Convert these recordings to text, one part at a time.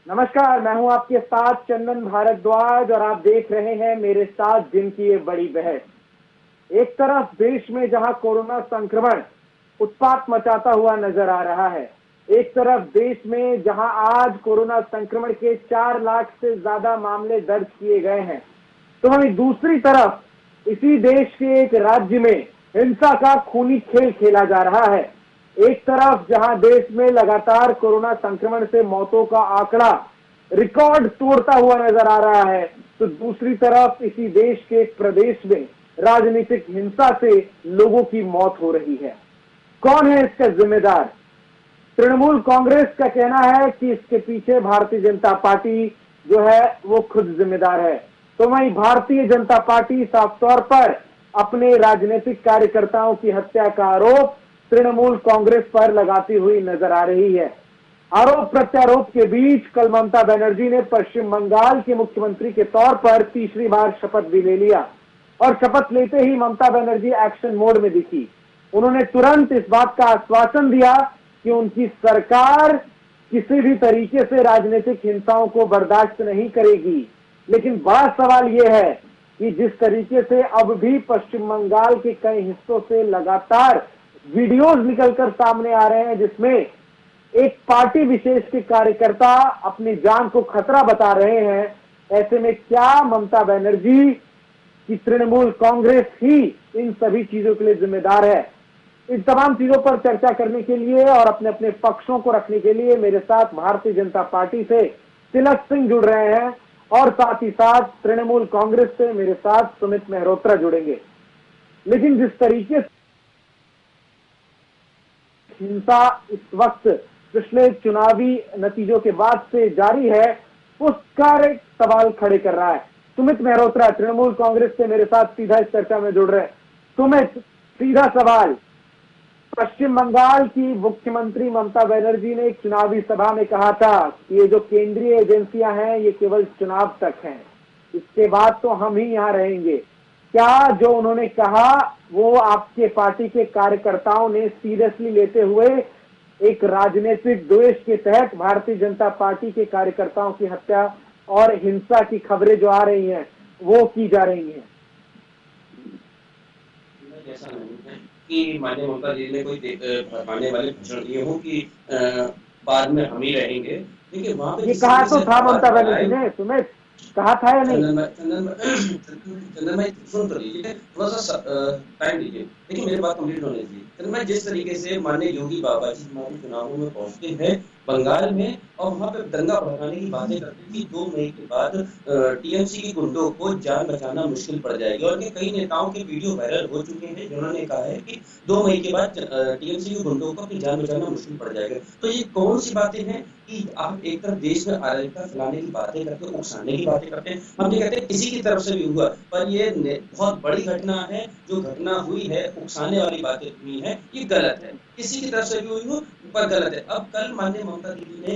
नमस्कार, मैं हूं आपके साथ चंदन भारद्वाज और आप देख रहे हैं मेरे साथ दिन की ये बड़ी बहस। एक तरफ देश में जहां कोरोना संक्रमण उत्पात मचाता हुआ नजर आ रहा है, एक तरफ देश में जहां आज कोरोना संक्रमण के 4 लाख से ज्यादा मामले दर्ज किए गए हैं, तो वहीं दूसरी तरफ इसी देश के एक राज्य में हिंसा का खूनी खेल खेला जा रहा है। एक तरफ जहां देश में लगातार कोरोना संक्रमण से मौतों का आंकड़ा रिकॉर्ड तोड़ता हुआ नजर आ रहा है, तो दूसरी तरफ इसी देश के एक प्रदेश में राजनीतिक हिंसा से लोगों की मौत हो रही है। कौन है इसका जिम्मेदार? तृणमूल कांग्रेस का कहना है कि इसके पीछे भारतीय जनता पार्टी जो है वो खुद जिम्मेदार है। तो वहीं भारतीय जनता पार्टी साफ तौर पर अपने राजनीतिक कार्यकर्ताओं की हत्या का आरोप तृणमूल कांग्रेस पर लगाती हुई नजर आ रही है। आरोप प्रत्यारोप के बीच कल ममता बनर्जी ने पश्चिम बंगाल के मुख्यमंत्री के तौर पर तीसरी बार शपथ भी ले लिया और शपथ लेते ही ममता बनर्जी एक्शन मोड में दिखी। उन्होंने तुरंत इस बात का आश्वासन दिया कि उनकी सरकार किसी भी तरीके से राजनीतिक हिंसाओं को बर्दाश्त नहीं करेगी। लेकिन बड़ा सवाल यह है कि जिस तरीके से अब भी पश्चिम बंगाल के कई हिस्सों से लगातार वीडियोज निकलकर सामने आ रहे हैं जिसमें एक पार्टी विशेष के कार्यकर्ता अपनी जान को खतरा बता रहे हैं, ऐसे में क्या ममता बनर्जी की तृणमूल कांग्रेस ही इन सभी चीजों के लिए जिम्मेदार है? इन तमाम चीजों पर चर्चा करने के लिए और अपने अपने पक्षों को रखने के लिए मेरे साथ भारतीय जनता पार्टी से तिलक सिंह जुड़ रहे हैं और साथ ही साथ तृणमूल कांग्रेस से मेरे साथ सुमित मेहरोत्रा जुड़ेंगे। लेकिन जिस तरीके से हिंसा इस वक्त पिछले चुनावी नतीजों के बाद से जारी है, उसका एक सवाल खड़े कर रहा है। सुमित मेहरोत्रा तृणमूल कांग्रेस से मेरे साथ सीधा इस चर्चा में जुड़ रहे हैं। सुमित, सीधा सवाल, पश्चिम बंगाल की मुख्यमंत्री ममता बनर्जी ने एक चुनावी सभा में कहा था कि ये जो केंद्रीय एजेंसियां हैं ये केवल चुनाव तक हैं, इसके बाद तो हम ही यहाँ रहेंगे। क्या जो उन्होंने कहा वो आपके पार्टी के कार्यकर्ताओं ने सीरियसली लेते हुए एक राजनीतिक द्वेष के तहत भारतीय जनता पार्टी के कार्यकर्ताओं की हत्या और हिंसा की खबरें जो आ रही हैं वो की जा रही हैं? ऐसा नहीं है कि माननीय ममता जी ने कोई भड़काने वाले भाषण दिए हो कि बाद में हम ही रहेंगे। देखिए वहां पे ये कहा तो था ममता बनर्जी ने, तुम्हें कहा था या नहीं? चंदन भाई सुन तो लीजिए, थोड़ा सा टाइम दीजिए। देखिए मेरी बात कंप्लीट होने दीजिए। चंदन भाई, जिस तरीके से माननीय योगी बाबा जी हमारे चुनावों में पहुंचते हैं बंगाल में और वहां पे दंगा भड़काने की बातें करते थी, 2 मई के बाद टीएमसी के गुंडों को जान बचाना मुश्किल पड़ जाएगी। और कई नेताओं के वीडियो वायरल हो चुके हैं जिन्होंने कहा है कि 2 मई के बाद टीएमसी के गुंडों को अपनी जान बचाना मुश्किल पड़ जाएगा। तो ये कौन सी बातें हैं कि आप एक तरफ देश में अराजकता फैलाने की बातें करते हो, उकसाने की बातें करते हैं। हम ये कहते हैं किसी की तरफ से भी हुआ, पर ये बहुत बड़ी घटना है। जो घटना हुई है, उकसाने वाली बातें हुई है, ये गलत है। किसी की तरफ से भी हुई हो पर गलत है। अब कल माननीय ममता दीदी ने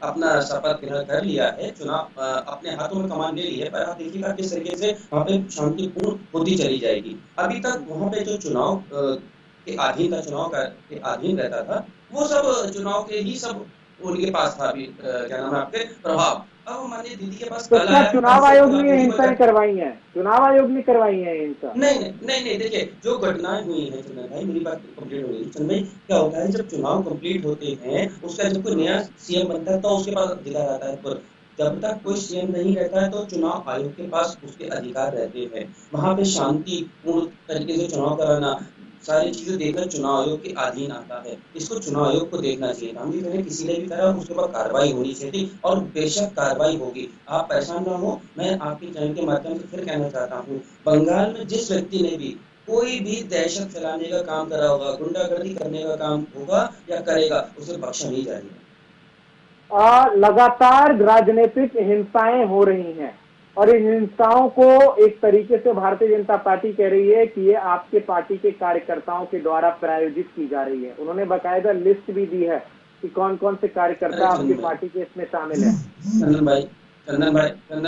अपना शपथ ग्रहण कर लिया है, चुनाव अपने हाथों में कमान ले ली है, पर आप देखिएगा किस तरीके से वहाँ पे शांतिपूर्ण होती चली जाएगी। अभी तक वहाँ पे जो चुनाव के अधीन रहता था, वो सब चुनाव के ही सब उनके पास था। अभी क्या नाम है आपके प्रभाव, अब माननीय दीदी के पास तो कल क्या आया। चुनाव आयोग ने हिंसा करवाई है? चुनाव आयोग ने करवाई है हिंसा? नहीं, देखिए जो घटनाएं हुई हैं चंदन भाई, मेरी बात कंप्लीट हो गई। चंदन भाई, क्या होता है जब चुनाव कंप्लीट होते हैं, उसका जब कोई नया सीएम बनता है तो उसके पास अधिकार आता है, पर जब तक कोई सीएम नहीं रहता है तो चुनाव आयोग के पास उसके अधिकार रहते हैं। वहां पे शांतिपूर्ण तरीके से चुनाव कराना, सारी चीजें देखकर चुनाव आयोग के अधीन आता है। इसको चुनाव आयोग को देखना चाहिए। हम भी करें, किसी ने भी करा उसके ऊपर कार्रवाई होनी चाहिए और बेशक कार्रवाई होगी। आप परेशान ना हो। मैं आपके चैनल के माध्यम से फिर कहना चाहता हूँ, बंगाल में जिस व्यक्ति ने भी कोई भी दहशत फैलाने का काम करा होगा, गुंडागर्दी करने का काम होगा या करेगा, उसे बख्शा नहीं जाएगा। लगातार राजनीतिक हिंसाएं हो रही हैं और इन हिंसाओं को एक तरीके से भारतीय जनता पार्टी कह रही है कि ये आपके पार्टी के कार्यकर्ताओं के द्वारा प्रायोजित की जा रही है। उन्होंने बाकायदा लिस्ट भी दी है कि कौन कौन से कार्यकर्ता आपकी पार्टी के इसमें शामिल है। चंदन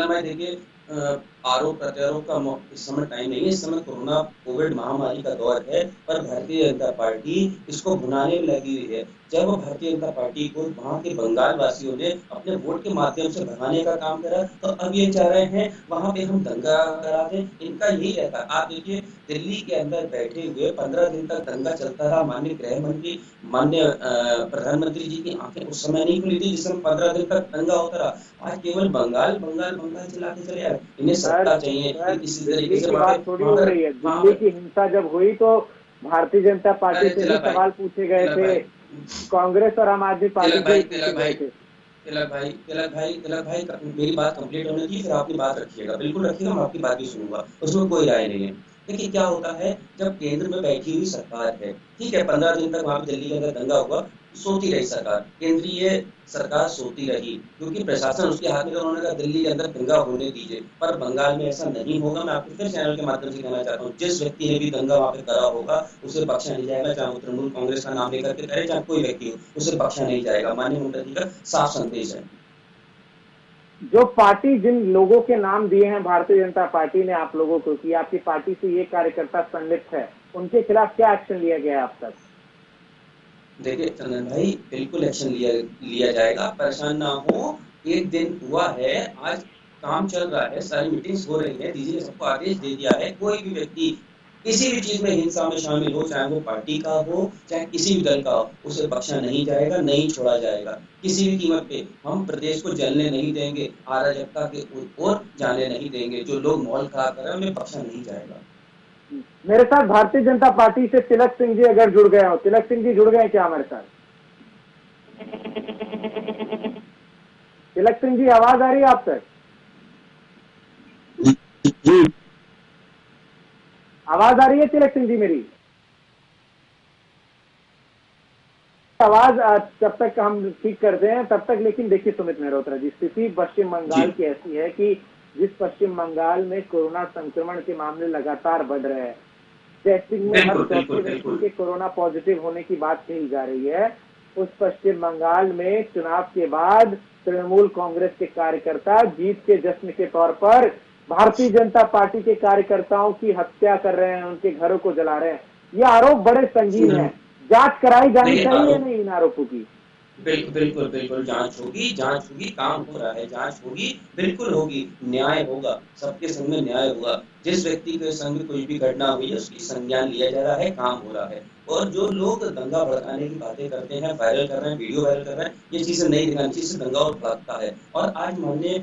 भाई देखिए, आरोप प्रत्यारोप का इस समय टाइम नहीं है। इस समय कोविड महामारी का दौर है, पर भारतीय जनता पार्टी इसको भुनाने में लगी हुई है। जब भारतीय जनता पार्टी को वहां के बंगाल वासियों ने अपने वोट के माध्यम से भगाने का काम करा, तो अब ये चाह रहे हैं वहां पे हम दंगा करा दें। इनका यही रहता है। आप देखिए, दिल्ली के अंदर बैठे हुए 15 दिन तक दंगा चलता रहा। माननीय गृह मंत्री, माननीय प्रधानमंत्री जी की आंखें उस समय नहीं खुली थी जिस समय 15 दिन तक दंगा होता रहा। आज केवल बंगाल बंगाल बंगाल चलाते चले आ रहे। इन्हें सर सत्ता चाहिए सर, कि इसी तरीके दिल्ली से की बात थोड़ी हो रही है। वहां दिल्ली पर की हिंसा जब हुई तो भारतीय जनता पार्टी अरे से भी सवाल पूछे गए तिलक थे, भाई कांग्रेस और आम आदमी पार्टी तिलक से भी भाई पूछे तिलक गए भाई थे। तिलक भाई मेरी बात कंप्लीट होने दी, फिर आपकी बात रखिएगा, बिल्कुल रखिएगा, मैं आपकी बात भी सुनूंगा, उसमें कोई राय नहीं है। देखिए क्या होता है, जब केंद्र में बैठी हुई सरकार है, ठीक है, 15 दिन तक वहां पे दिल्ली के अंदर दंगा हुआ, सोती रही सरकार, केंद्रीय सरकार सोती रही, क्योंकि प्रशासन उसके हाथ में, तो उन्होंने कहा दिल्ली के अंदर दंगा होने दीजिए। पर बंगाल में ऐसा नहीं होगा। मैं आपको फिर चैनल के माध्यम से कहना चाहता हूँ, जिस व्यक्ति ने भी दंगा वहां पे करा होगा उसे बख्शा नहीं जाएगा, चाहे वो तृणमूल कांग्रेस का नाम लेकर के करे, चाहे कोई व्यक्ति हो, उसे बख्शा नहीं जाएगा। माननीय मुंडा जी का साफ संदेश है। जो पार्टी जिन लोगों के नाम दिए हैं भारतीय जनता पार्टी ने आप लोगों को कि आपकी पार्टी से ये कार्यकर्ता संलिप्त है, उनके खिलाफ क्या एक्शन लिया गया है अब तक? देखिए चंदन भाई, बिल्कुल एक्शन लिया लिया जाएगा, परेशान ना हो। एक दिन हुआ है, आज काम चल रहा है, सारी मीटिंग्स हो रही है, डीजी ने सबको आदेश दे दिया है, कोई भी व्यक्ति किसी भी चीज में हिंसा में शामिल हो, चाहे वो पार्टी का हो, चाहे किसी भी दल का हो, उसे बख्शा नहीं जाएगा, नहीं छोड़ा जाएगा किसी भी कीमत पे। हम प्रदेश को जलने नहीं देंगे, अराजकता के ओर जाने नहीं देंगे। जो लोग माहौल खराब कर रहे हैं उन्हें बख्शा नहीं जाएगा। मेरे साथ भारतीय जनता पार्टी से तिलक सिंह जी अगर जुड़ गए हो, तिलक सिंह जी जुड़ गए क्या हमारे साथ? तिलक सिंह जी, आवाज आ रही है आप तक? आवाज आ रही है तिलक सिंह जी मेरी? आवाज जब तक हम ठीक करते हैं तब तक, लेकिन देखिए सुमित मेहरोत्रा जी, स्थिति पश्चिम बंगाल की ऐसी है कि जिस पश्चिम बंगाल में कोरोना संक्रमण के मामले लगातार बढ़ रहे हैं, टेस्टिंग में हर चौथे व्यक्ति के कोरोना पॉजिटिव होने की बात कही जा रही है, उस पश्चिम बंगाल में चुनाव के बाद तृणमूल कांग्रेस के कार्यकर्ता जीत के जश्न के तौर पर भारतीय जनता पार्टी के कार्यकर्ताओं की हत्या कर रहे हैं, उनके घरों को जला रहे हैं। ये आरोप बड़े संगीन है, जांच कराई जानी चाहिए या नहीं इन आरोपों की? बिल्कुल बिल्कुल बिल्कुल, जांच होगी, जांच होगी, काम हो रहा है, जांच होगी, बिल्कुल होगी, न्याय होगा, सबके संग में न्याय होगा। जिस व्यक्ति के संग कुछ भी घटना हुई है उसकी संज्ञान लिया जा रहा है, काम हो रहा है। और जो लोग दंगा भड़काने की बातें करते हैं, वायरल कर रहे हैं, वीडियो वायरल कर रहे हैं, ये चीजें नहीं दिखानी चाहिए, इससे दंगा और भड़कता है। और आज माननीय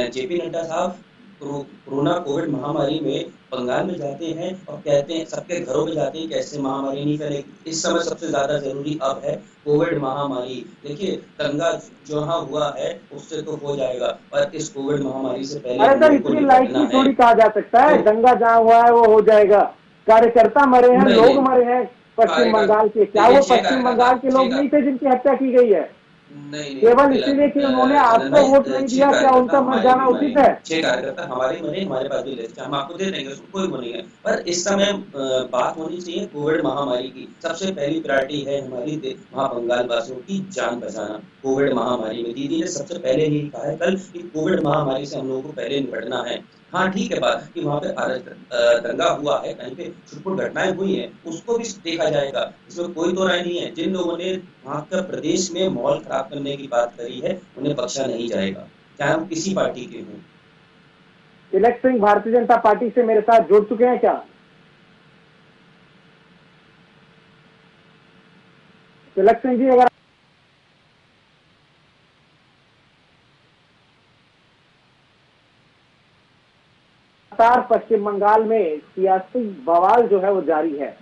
जेपी नड्डा साहब कोरोना कोविड महामारी में बंगाल में जाते हैं और कहते हैं, सबके घरों में जाते हैं, कैसे महामारी नहीं फैलेगी। इस समय सबसे ज्यादा जरूरी अब है कोविड महामारी। देखिए दंगा जहाँ हुआ है उससे तो हो जाएगा, पर इस कोविड महामारी से पहले अरे सर, हम लोग को इतनी निपटना लाइटली है। थोड़ी कहा जा सकता है तो दंगा जहाँ हुआ है वो हो जाएगा। कार्यकर्ता मरे हैं, नहीं लोग मरे हैं पश्चिम बंगाल के। क्या देखिए वो पश्चिम बंगाल के लोग नहीं थे जिनकी हत्या की गई है? नहीं केवल इसीलिए कि उन्होंने चंदन आपको भाई, वोट नहीं दिया, क्या कार्यकर्ता उनका मर हमारे जाना भी मरे, उचित है? 6 कार्यकर्ता हमारे मरे, हमारे पास भी लिस्ट है, हम आपको दे देंगे, उसको कोई वो नहीं है। पर इस समय बात होनी चाहिए कोविड महामारी की। सबसे पहली प्रायोरिटी है हमारी वहाँ बंगाल वासियों की जान बचाना। कोविड महामारी में दीदी ने सबसे पहले ही कहा है कल कि कोविड महामारी से हम लोगों को पहले निपटना है। हाँ ठीक है, बात कि वहाँ पे दंगा हुआ है, कहीं पे छुटपुट घटनाएं हुई हैं, उसको भी देखा जाएगा, इसमें कोई तो राय नहीं है। जिन लोगों ने वहाँ का प्रदेश में माहौल खराब करने की बात करी है उन्हें बख्शा नहीं जाएगा, चाहे हम किसी पार्टी के हों। तिलक सिंह भारतीय जनता पार्टी से मेरे साथ जुड़ चुके हैं क्या? तिलक सिंह जी, अगर पश्चिम बंगाल में सियासी बवाल जो है वो जारी है,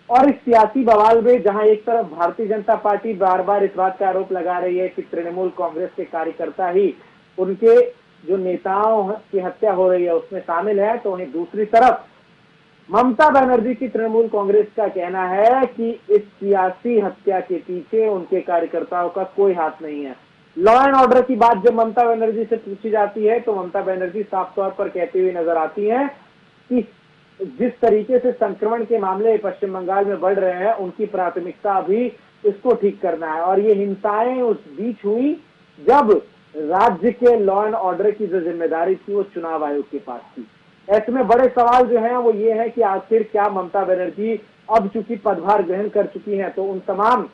और इस सियासी बवाल में जहां एक तरफ भारतीय जनता पार्टी बार बार इस बात का आरोप लगा रही है कि तृणमूल कांग्रेस के कार्यकर्ता ही उनके जो नेताओं की हत्या हो रही है उसमें शामिल है, तो वहीं दूसरी तरफ ममता बनर्जी की तृणमूल कांग्रेस का कहना है कि इस सियासी हत्या के पीछे उनके कार्यकर्ताओं का कोई हाथ नहीं है। लॉ एंड ऑर्डर की बात जब ममता बनर्जी से पूछी जाती है तो ममता बनर्जी साफ तौर पर कहती हुई नजर आती हैं कि जिस तरीके से संक्रमण के मामले पश्चिम बंगाल में बढ़ रहे हैं, उनकी प्राथमिकता अभी इसको ठीक करना है। और ये हिंसाएं उस बीच हुई जब राज्य के लॉ एंड ऑर्डर की जो जिम्मेदारी थी वो चुनाव आयोग के पास थी। ऐसे में बड़े सवाल जो हैं वो ये है कि आखिर क्या ममता बनर्जी अब चूंकि पदभार ग्रहण कर चुकी हैं तो उन तमाम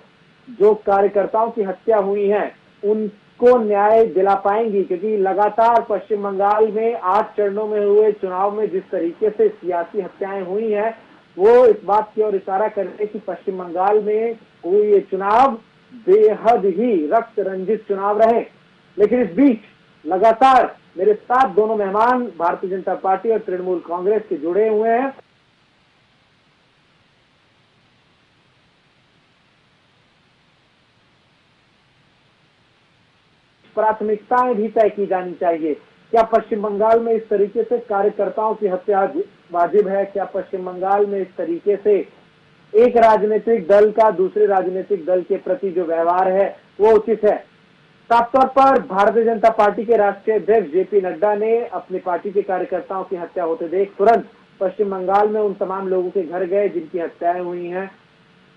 जो कार्यकर्ताओं की हत्या हुई है उनको न्याय दिला पाएंगी, क्योंकि लगातार पश्चिम बंगाल में 8 चरणों में हुए चुनाव में जिस तरीके से सियासी हत्याएं हुई हैं वो इस बात की ओर इशारा कर रहे कि पश्चिम बंगाल में हुए ये चुनाव बेहद ही रक्त रंजित चुनाव रहे। लेकिन इस बीच लगातार मेरे साथ दोनों मेहमान भारतीय जनता पार्टी और तृणमूल कांग्रेस के जुड़े हुए हैं। प्राथमिकताएं भी तय की जानी चाहिए। क्या पश्चिम बंगाल में इस तरीके से कार्यकर्ताओं की हत्या वाजिब है? क्या पश्चिम बंगाल में इस तरीके से एक राजनीतिक दल का दूसरे राजनीतिक दल के प्रति जो व्यवहार है वो उचित है? साफ तौर पर भारतीय जनता पार्टी के राष्ट्रीय अध्यक्ष जेपी नड्डा ने अपनी पार्टी के कार्यकर्ताओं की हत्या होते देख तुरंत पश्चिम बंगाल में उन तमाम लोगों के घर गए जिनकी हत्याएं हुई हैं।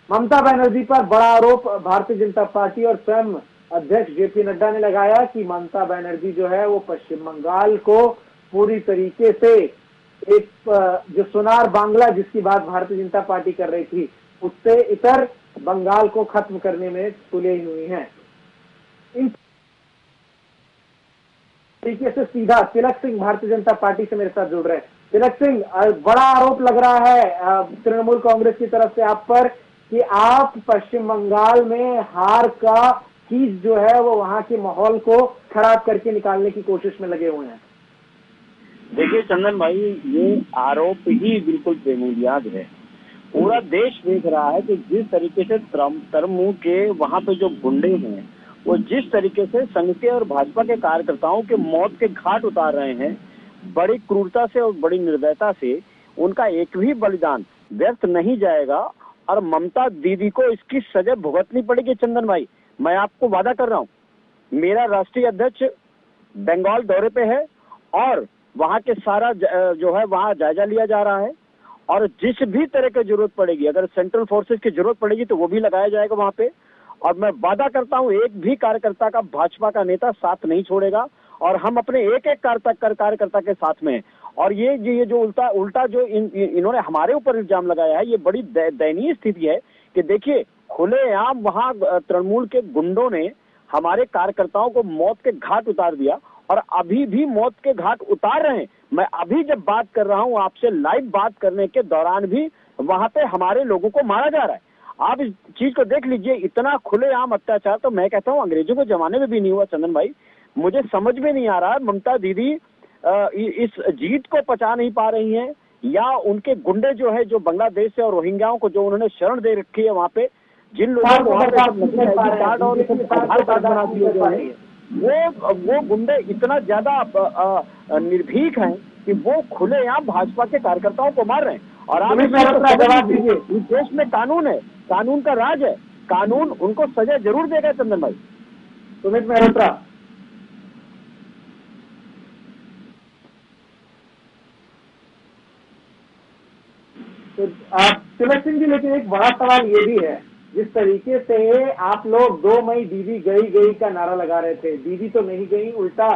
ममता बनर्जी पर बड़ा आरोप भारतीय जनता पार्टी और स्वयं अध्यक्ष जेपी नड्डा ने लगाया कि ममता बनर्जी जो है वो पश्चिम बंगाल को पूरी तरीके से एक जो सोनार बांग्ला जिसकी बात भारतीय जनता पार्टी कर रही थी उससे इतर बंगाल को खत्म करने में तुले हुई हैं। इन तरीके से सीधा तिलक सिंह भारतीय जनता पार्टी से मेरे साथ जुड़ रहे हैं। तिलक सिंह, बड़ा आरोप लग रहा है तृणमूल कांग्रेस की तरफ से आप पर कि आप पश्चिम बंगाल में हार का चीज जो है वो वहां के माहौल को खराब करके निकालने की कोशिश में लगे हुए हैं। देखिए चंदन भाई, ये आरोप ही बिल्कुल बेबुनियाद है। पूरा देश देख रहा है कि जिस तरीके से तृणमूल के वहां पे जो गुंडे हैं वो जिस तरीके से संघ के और भाजपा के कार्यकर्ताओं के मौत के घाट उतार रहे हैं, बड़ी क्रूरता से और बड़ी निर्दयता से, उनका एक भी बलिदान व्यर्थ नहीं जाएगा और ममता दीदी को इसकी सजा भुगतनी पड़ेगी। चंदन भाई, मैं आपको वादा कर रहा हूँ, मेरा राष्ट्रीय अध्यक्ष बंगाल दौरे पे है और वहां के सारा जो है वहां जायजा लिया जा रहा है और जिस भी तरह की जरूरत पड़ेगी, अगर सेंट्रल फोर्सेस की जरूरत पड़ेगी तो वो भी लगाया जाएगा वहां पे। और मैं वादा करता हूं एक भी कार्यकर्ता का भाजपा का नेता साथ नहीं छोड़ेगा और हम अपने एक एक कार्यकर्ता के साथ में हैं। और ये जो उल्टा जो इन्होंने हमारे ऊपर इल्जाम लगाया है, ये बड़ी दयनीय स्थिति है कि देखिए खुलेआम वहां तृणमूल के गुंडों ने हमारे कार्यकर्ताओं को मौत के घाट उतार दिया और अभी भी मौत के घाट उतार रहे हैं। मैं अभी जब बात कर रहा हूं आपसे, लाइव बात करने के दौरान भी वहां पे हमारे लोगों को मारा जा रहा है। आप इस चीज को देख लीजिए, इतना खुलेआम अत्याचार तो मैं कहता हूं अंग्रेजों के जमाने में भी नहीं हुआ। चंदन भाई, मुझे समझ में नहीं आ रहा ममता दीदी इस जीत को पचा नहीं पा रही हैं या उनके गुंडे जो है, जो बांग्लादेश से और रोहिंग्याओं को जो उन्होंने शरण दे रखी है वहां पे, जिन लोगों को वहां पे कार्ड और आधार कार्ड बना दिए गए हैं, वो गुंडे इतना ज्यादा निर्भीक हैं कि वो खुलेआम भाजपा के कार्यकर्ताओं को मार रहे हैं। और आप इस देश में कानून है, कानून का राज है, कानून उनको सजा जरूर देगा। चंदन भाई, सुमित मेहरोत्रा, तो तिलक सिंह जी, लेकिन एक बड़ा सवाल ये भी है, जिस तरीके से आप लोग 2 मई दीदी गई का नारा लगा रहे थे, दीदी तो नहीं गई, उल्टा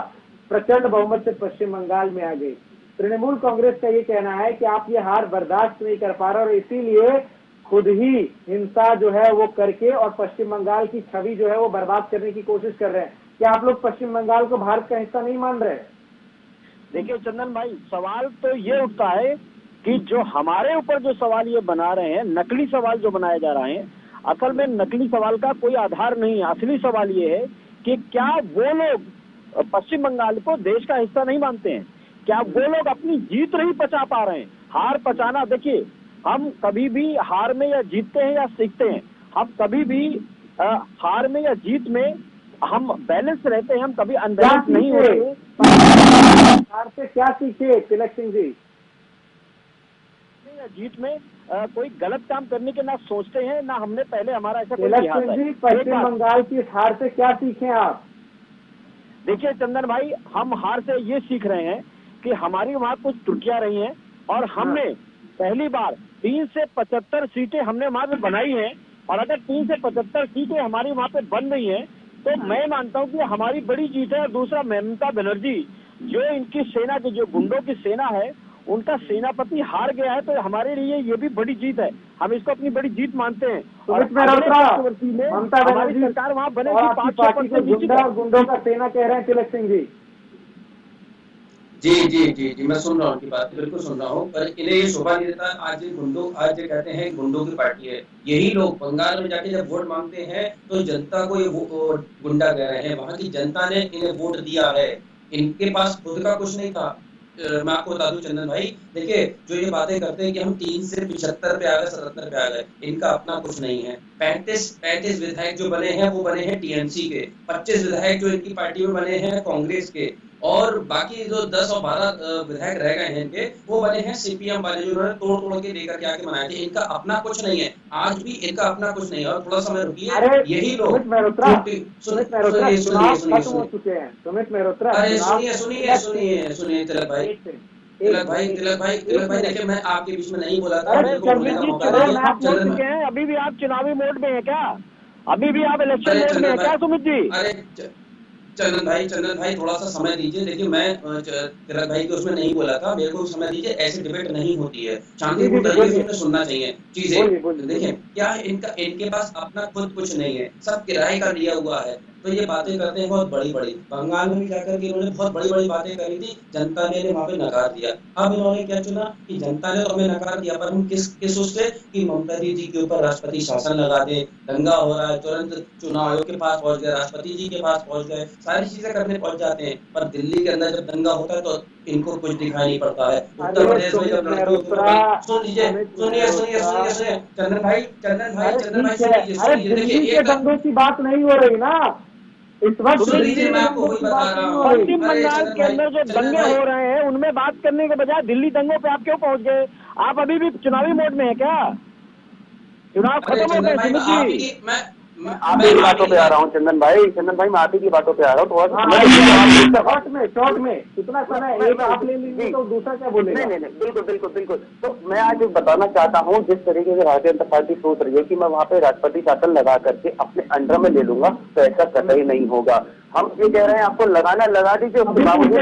प्रचंड बहुमत से पश्चिम बंगाल में आ गई। तृणमूल कांग्रेस का ये कहना है कि आप ये हार बर्दाश्त नहीं कर पा रहे और इसीलिए खुद ही हिंसा जो है वो करके और पश्चिम बंगाल की छवि जो है वो बर्बाद करने की कोशिश कर रहे हैं। क्या आप लोग पश्चिम बंगाल को भारत का हिस्सा नहीं मान रहे? देखिए चंदन भाई, सवाल तो ये उठता है कि जो हमारे ऊपर जो सवाल ये बना रहे हैं, नकली सवाल जो बनाए जा रहे हैं, असल में नकली सवाल का कोई आधार नहीं है। असली सवाल ये है कि क्या वो लोग पश्चिम बंगाल को देश का हिस्सा नहीं मानते हैं? क्या वो लोग अपनी जीत नहीं पचा पा रहे हैं? हार पचाना, देखिए हम कभी भी हार में या जीतते हैं या सीखते हैं, हम कभी भी हार में या जीत में हम बैलेंस रहते हैं, हम कभी अनबैलेंस नहीं होते। हार से क्या सीखे तिलक सिंह जी? या जीत में कोई गलत काम करने के ना सोचते हैं, ना हमने पहले हमारा ऐसा कोई तिलक सिंह जी, पश्चिम बंगाल की हार से क्या सीखे आप? देखिए चंदन भाई, हम हार से ये सीख रहे हैं कि हमारी वहाँ कुछ त्रुटियां रही हैं और हमने पहली बार 3 से 75 सीटें हमने वहाँ पे बनाई हैं। और अगर 3 से 75 सीटें हमारी वहाँ पे बन रही हैं तो मैं मानता हूँ कि हमारी बड़ी जीत है। और दूसरा, ममता बनर्जी जो इनकी सेना की, जो गुंडों की सेना है, उनका सेनापति हार गया है, तो हमारे लिए ये भी बड़ी जीत है, हम इसको अपनी बड़ी जीत मानते हैं। और हमारी सरकार वहाँ बनेगी 5-6%। गुंडों का सेना कह रहे हैं तिलक सिंह जी। जी जी जी जी, मैं सुन रहा हूँ उनकी बात, बिल्कुल सुन रहा हूँ, पर इन्हें ये शोभा नहीं देता। आज गुंडों, आज ये कहते हैं गुंडों की पार्टी है, यही लोग बंगाल में जाके जब वोट मांगते हैं तो जनता को ये गुंडा कह रहे हैं। वहां की जनता ने इन्हें वोट दिया है, इनके पास खुद का कुछ नहीं था। मैं आपको बता दूं चंदन भाई, देखिए जो ये बातें करते हैं कि हम 3 से 75 पे आ गए, 77 पे आ गए, इनका अपना कुछ नहीं है। 35 विधायक जो बने हैं वो बने हैं टीएमसी के, 25 विधायक जो इनकी पार्टी में बने हैं कांग्रेस के, और बाकी जो 10 और 12 विधायक रह गए हैं इनके, वो बने हैं सीपीएम वाले, जो उन्होंने तोड़ तोड़ के लेकर के आके बनाए थे। इनका अपना कुछ नहीं है, आज भी इनका अपना कुछ नहीं है। और थोड़ा समय रुकिए, यही लोग सुमित मेहरोत्रा अरे सुनिए तिलक भाई, देखिए मैं आपके बीच में नहीं बोला था। अभी भी आप चुनावी मोड में है क्या? अभी भी आप इलेक्शन मोड में है क्या सुमित जी? अरे चंदन भाई थोड़ा सा समय दीजिए। देखिए मैं तिलक भाई को उसमें नहीं बोला था, मेरे को समय दीजिए। ऐसे डिबेट नहीं होती है, शांतिपूर्ण तरीके से सुनना चाहिए चीजें। देखिए क्या है, इनके पास अपना खुद कुछ नहीं है, सब किराए का लिया हुआ है। तो ये बातें करते हैं बहुत बड़ी बड़ी, बंगाल में भी जाकर के इन्होंने बहुत बड़ी बड़ी बातें करी थी, जनता ने वहां पे नकार दिया। अब इन्होंने क्या चुना कि जनता ने तो हमें नकार दिया, पर हम किस उससे कि ममता दीदी के ऊपर राष्ट्रपति शासन लगा दे, दंगा हो रहा है, तुरंत चुनाव आयोग के पास पहुंच गए, राष्ट्रपति जी के पास पहुंच गए, सारी चीजें करने पहुंच जाते हैं। पर दिल्ली के अंदर जब दंगा होता है तो इनको कुछ दिखाई नहीं पड़ता है। उत्तर प्रदेश में जब लड़कियों सुनिए चंदन भाई सुनिए, दंगों की बात नहीं हो रही ना इस वक्त। मैं आपको वही बता रहा हूँ, पश्चिम बंगाल के अंदर जो दंगे हो रहे हैं उनमें बात करने के बजाय दिल्ली दंगों पे आप क्यों पहुंच गए? आप अभी भी चुनावी मोड में है क्या? चुनाव खत्म हो गए सुमित जी। मैं आप ही की बातों पे आ रहा हूँ चंदन भाई, मैं आप ही की बातों पे आ रहा हूँ। थोड़ा शॉर्ट में कितना समय एक आप ले लीजिए तो दूसरा क्या बोले? नहीं, बिल्कुल। तो मैं आज बताना चाहता हूँ, जिस तरीके से भारतीय जनता पार्टी सोच रही है कि मैं वहाँ पे राष्ट्रपति शासन लगा करके अपने अंडर में ले लूंगा, तो ऐसा कतई नहीं होगा। हम ये कह रहे हैं आपको लगाना लगा दीजिए, उसके बावजूद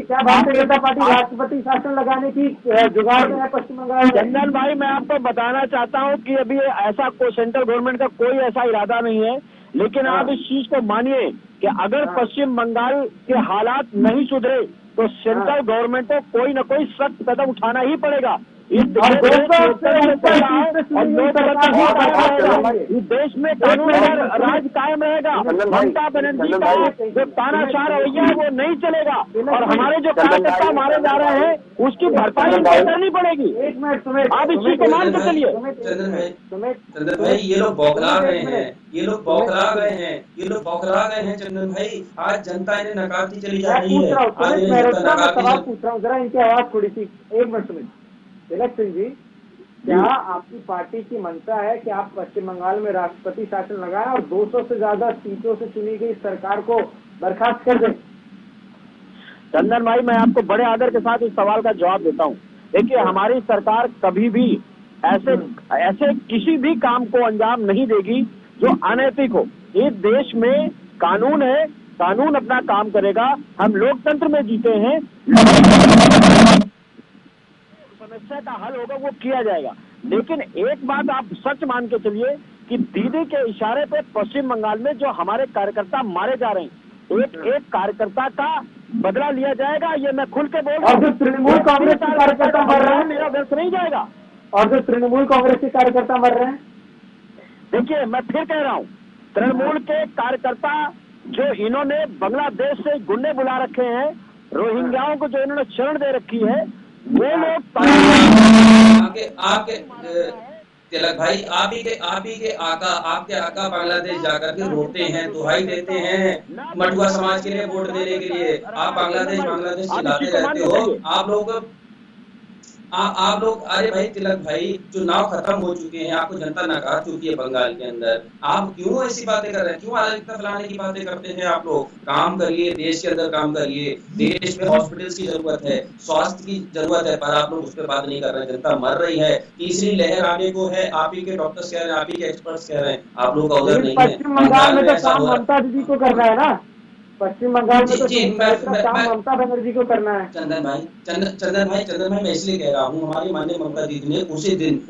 क्या भारतीय जनता पार्टी राष्ट्रपति शासन लगाने की जुगाड़ में है पश्चिम बंगाल? चंदन भाई मैं आपको बताना चाहता हूँ कि अभी ऐसा सेंट्रल गवर्नमेंट का कोई ऐसा इरादा नहीं है, लेकिन आप इस चीज को मानिए कि अगर पश्चिम बंगाल के हालात नहीं सुधरे तो सेंट्रल गवर्नमेंट को कोई न कोई सख्त कदम उठाना ही पड़ेगा। इस देश में कानून राज कायम रहेगा। ममता बनर्जी का जो तानाशाह रवैया है वो नहीं चलेगा, और हमारे जो कार्यकर्ता मारे जा रहे हैं उसकी भरपाई करनी पड़ेगी। एक मिनट, आप इस चीज को मान के चलिए। चंदन भाई ये लोग बौखला गए हैं, ये लोग बौखला गए हैं चंदन भाई। आज जनता इन्हें नकारती चली जा रही है। सवाल पूछ रहा हूँ, जरा इनकी आवाज थोड़ी सी, एक मिनट सुनिए। तिलक सिंह जी, क्या आपकी पार्टी की मंशा है कि आप पश्चिम बंगाल में राष्ट्रपति शासन लगाएं और 200 से ज्यादा सीटों से चुनी गई सरकार को बर्खास्त कर दें? चंदन भाई मैं आपको बड़े आदर के साथ इस सवाल का जवाब देता हूँ। देखिए हमारी सरकार कभी भी ऐसे किसी भी काम को अंजाम नहीं देगी जो अनैतिक हो। इस देश में कानून है, कानून अपना काम करेगा। हम लोकतंत्र में जीते हैं, समस्या का हल होगा वो किया जाएगा। लेकिन एक बात आप सच मान के चलिए कि दीदी के इशारे पे पश्चिम बंगाल में जो हमारे कार्यकर्ता मारे जा रहे हैं, एक कार्यकर्ता का बदला लिया जाएगा, ये मैं खुल के बोल रहा हूँ। और जो तृणमूल कांग्रेस के कार्यकर्ता मर रहे हैं, मेरा व्यर्थ नहीं जाएगा। और जो तृणमूल कांग्रेस के कार्यकर्ता मर रहे हैं, देखिए मैं फिर कह रहा हूँ, तृणमूल के कार्यकर्ता जो इन्होंने बांग्लादेश से गुंडे बुला रखे हैं, रोहिंग्याओं को जो इन्होंने शरण दे रखी है, वो लोग आपके तिलक भाई आपके आका बांग्लादेश जाकर के रोते हैं, दुहाई देते हैं मटुआ समाज के लिए वोट देने के लिए। आप बांग्लादेश चिल्लाते रहते हो। आप लोग अरे भाई तिलक भाई, चुनाव खत्म हो चुके हैं, आपको जनता नकार चुकी है बंगाल के अंदर। आप क्यों ऐसी बातें कर रहे हैं? क्यों अराजकता फैलाने की बातें करते हैं? आप लोग काम करिए, देश के अंदर काम करिए। देश में हॉस्पिटल्स की जरूरत है, स्वास्थ्य की जरूरत है, पर आप लोग उस पर बात नहीं कर रहे हैं। जनता मर रही है, तीसरी लहर आने को है। आप ही के डॉक्टर्स कह रहे हैं, आप ही के एक्सपर्ट्स कह रहे हैं, आप लोग का उधर नहीं है। पश्चिम बंगाल में तो काम ममता दीदी को करना है ना। पश्चिम बंगाल में तो जी काम ममता बनर्जी को करना है। चंदन भाई मैं इसलिए कह रहा हूँ, हमारी माननीय ममता दीदी ने उसी दिन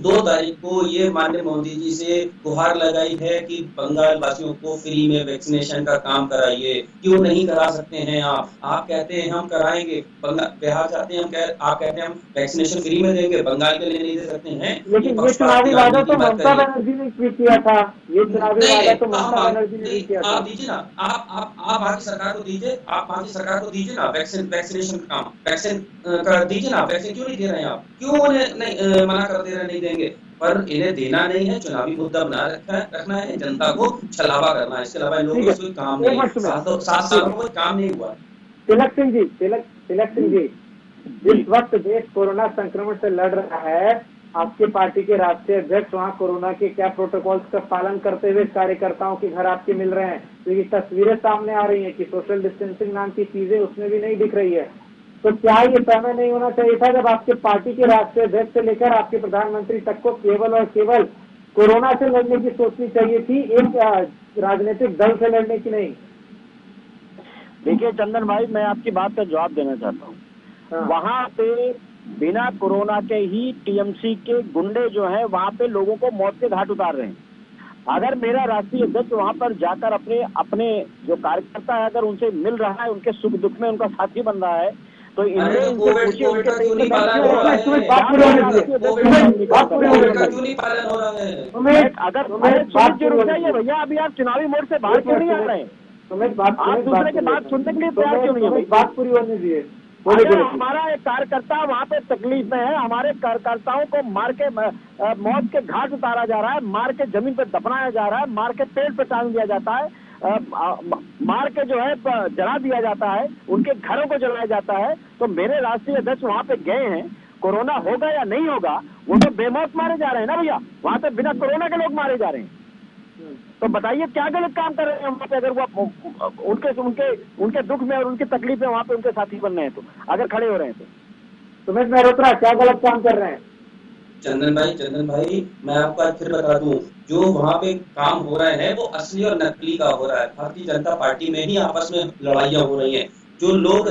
2 तारीख को ये माननीय मोदी जी से गुहार लगाई है कि बंगाल वासियों को फ्री में वैक्सीनेशन का काम कराइए। क्यों नहीं करा सकते हैं आप कहते हैं हम कराएंगे, बिहार चाहते हैं आप कहते हैं हम वैक्सीनेशन फ्री में देंगे, बंगाल के लिए नहीं दे सकते हैं। लेकिन ये चुनावी वादा तो ममता बनर्जी ने किया था, ये चुनावी वादा तो ममता बनर्जी ने किया था। आप दीजिए ना, आप भारतीय सरकार को दीजिए, आप भारतीय सरकार को दीजिए ना वैक्सीनेशन का काम, वैक्सीन कर दीजिए ना। वैक्सीन क्यों नहीं दे रहे हैं आप, क्यों उन्हें नहीं मना कर दे रहे, नहीं देंगे? पर इन्हें देना नहीं है, चुनावी मुद्दा बना रखना है, जनता को छलावा करना है, इसके अलावा लोगों को कोई काम नहीं है। 7 साल में कोई काम नहीं हुआ। तिलक सिंह जी, जिस वक्त देश कोरोना संक्रमण से लड़ रहा है, आपके पार्टी के राष्ट्रीय अध्यक्ष वहाँ कोरोना के क्या प्रोटोकॉल्स का पालन करते हुए कार्यकर्ताओं के घर आपके मिल रहे हैं, तो ये तस्वीरें सामने आ रही हैं कि सोशल डिस्टेंसिंग नाम की चीजें उसमें भी नहीं दिख रही है। तो क्या ये समय नहीं होना चाहिए था जब आपके पार्टी के राष्ट्रीय अध्यक्ष से लेकर आपके प्रधानमंत्री तक को केवल और केवल कोरोना से लड़ने की सोचनी चाहिए थी, एक राजनीतिक दल से लड़ने की नहीं? देखिए चंदन भाई, मैं आपकी बात का जवाब देना चाहता हूँ। वहाँ पे बिना कोरोना के ही टीएमसी के गुंडे जो है वहाँ पे लोगों को मौत के घाट उतार रहे हैं। अगर मेरा राष्ट्रीय अध्यक्ष वहाँ पर जाकर अपने जो कार्यकर्ता है अगर उनसे मिल रहा है, उनके सुख दुख में उनका साथी बन रहा है, तो इनसे भैया अभी आप चुनावी मोड से बाहर क्यों नहीं आ रहे हैं? आप दूसरे की बात सुनने के लिए तैयार क्यों नहीं है? बात पूरी होने दीजिए। अगर हमारा एक कार्यकर्ता वहाँ पे तकलीफ में है, हमारे कार्यकर्ताओं को मार के मौत के घाट उतारा जा रहा है, मार के जमीन पे दफनाया जा रहा है, मार के पेड़ पे टांग दिया जाता है, मार के जो है जला दिया जाता है, उनके घरों को जलाया जाता है, तो मेरे राष्ट्रीय अध्यक्ष वहाँ पे गए हैं। कोरोना होगा या नहीं होगा, वो तो बेमौत मारे जा रहे हैं ना भैया, वहाँ पे बिना कोरोना के लोग मारे जा रहे हैं। तो बताइए क्या गलत काम कर रहे हैं वहाँ पे, अगर वो उनके दुख में और उनकी तकलीफ में वहाँ पे उनके साथी बन रहे हैं, तो अगर खड़े हो रहे हैं तो सुमित मेहरोत्रा क्या गलत काम कर रहे हैं? चंदन भाई मैं आपको आज फिर बता दूं, जो वहाँ पे काम हो रहा है वो असली और नकली का हो रहा है। भारतीय जनता पार्टी में ही आपस में लड़ाइयाँ हो रही हैं। जो लोग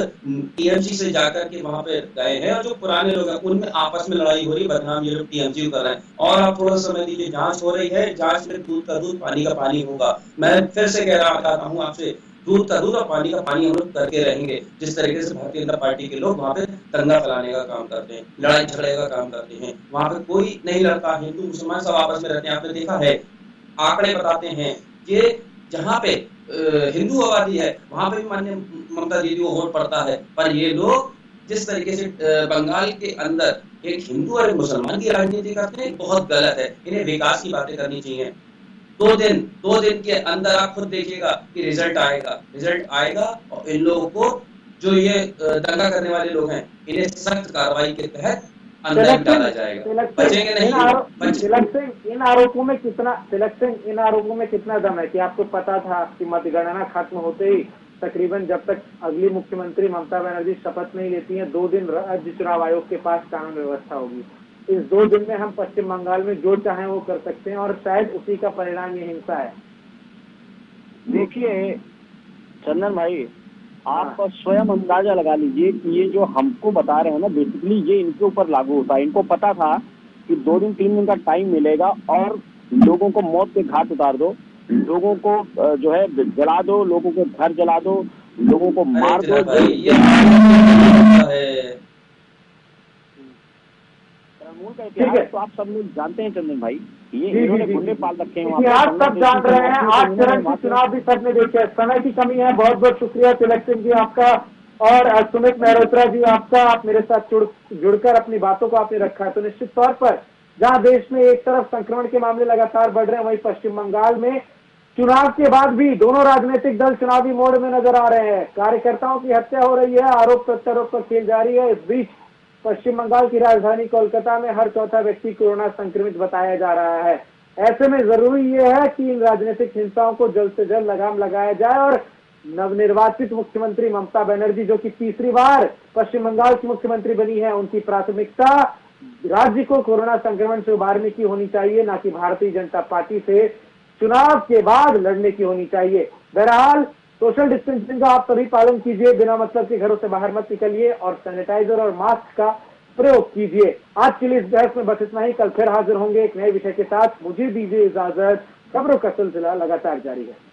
टीएमसी से जाकर के वहां पे गए हैं और जो पुराने लोग हैं उनमें आपस में लड़ाई हो रही है, बदनाम ये लोग टीएमसी कर रहे हैं। और आप थोड़ा समय दीजिए, जांच हो रही है, जांच में दूध का दूध पानी का पानी होगा। मैं फिर से कह रहा हूँ आपसे, दूध का दूध और पानी का पानी हम लोग करके रहेंगे। जिस तरीके से भारतीय जनता पार्टी के लोग वहाँ पे दंगा फैलाने का काम करते हैं, लड़ाई झगड़े का काम करते हैं, वहाँ पे कोई नहीं लड़ता, हिंदू मुसलमान सब आपस में रहते हैं। आपने देखा है, आंकड़े बताते हैं कि जहाँ पे हिंदू आबादी है वहां पे भी माननीय ममता दीदी को वोट पड़ता है। पर ये लोग जिस तरीके से बंगाल के अंदर एक हिंदू और एक मुसलमान की राजनीति करते हैं, बहुत गलत है। इन्हें विकास की बातें करनी चाहिए। 2 दिन के अंदर आप खुद देखिएगा कि रिजल्ट आएगा और इन लोगों को, जो ये दंगा करने वाले लोग हैं, इन्हें सख्त कार्रवाई के तहत अंदर डाला जाएगा। बचेंगे नहीं। इन आरोपों में कितना दम है कि आपको पता था आपकी मतगणना खत्म होते ही, तकरीबन जब तक अगली मुख्यमंत्री ममता बनर्जी शपथ नहीं लेती हैं, 2 दिन राज्य चुनाव आयोग के पास कानून व्यवस्था होगी। इस 2 दिन में हम पश्चिम बंगाल में जो चाहें वो कर सकते हैं और शायद उसी का परिणाम ये हिंसा है। देखिए चंदन भाई, आप स्वयं अंदाजा लगा लीजिए कि ये जो हमको बता रहे हैं ना, बेसिकली ये इनके ऊपर लागू होता है। इनको पता था कि 2 दिन 3 दिन का टाइम मिलेगा और लोगों को मौत के घाट उतार दो, लोगों को जो है जला दो, लोगों के घर जला दो, लोगों को मार दो। तृणमूल का इतिहास तो आप सब लोग जानते हैं चंदन भाई, ये इन्होंने गुंडे पाल रखे हैं। आप सब जान रहे हैं, 8 चरण के चुनाव भी सबने देखे। समय की कमी है। बहुत बहुत शुक्रिया तिलक सिंह जी आपका, और सुमित मेहरोत्रा जी आपका। आप मेरे साथ जुड़कर अपनी बातों को आपने रखा है। तो निश्चित तौर पर जहां देश में एक तरफ संक्रमण के मामले लगातार बढ़ रहे हैं, वहीं पश्चिम बंगाल में चुनाव के बाद भी दोनों राजनीतिक दल चुनावी मोड में नजर आ रहे हैं। कार्यकर्ताओं की हत्या हो रही है, आरोप प्रत्यारोप का खेल जारी है। इस बीच पश्चिम बंगाल की राजधानी कोलकाता में हर चौथा व्यक्ति कोरोना संक्रमित बताया जा रहा है। ऐसे में जरूरी यह है कि इन राजनीतिक हिंसाओं को जल्द से जल्द लगाम लगाया जाए और नवनिर्वाचित मुख्यमंत्री ममता बनर्जी, जो कि तीसरी बार पश्चिम बंगाल की मुख्यमंत्री बनी है, उनकी प्राथमिकता राज्य को कोरोना संक्रमण से उबारने की होनी चाहिए, ना कि भारतीय जनता पार्टी से चुनाव के बाद लड़ने की होनी चाहिए। बहरहाल सोशल डिस्टेंसिंग का आप सभी पालन कीजिए, बिना मतलब के घरों से बाहर मत निकलिए और सैनिटाइजर और मास्क का प्रयोग कीजिए। आज के लिए इस बहस में बस इतना ही। कल फिर हाजिर होंगे एक नए विषय के साथ। मुझे दीजिए इजाजत। खबरों का सिलसिला लगातार जारी है।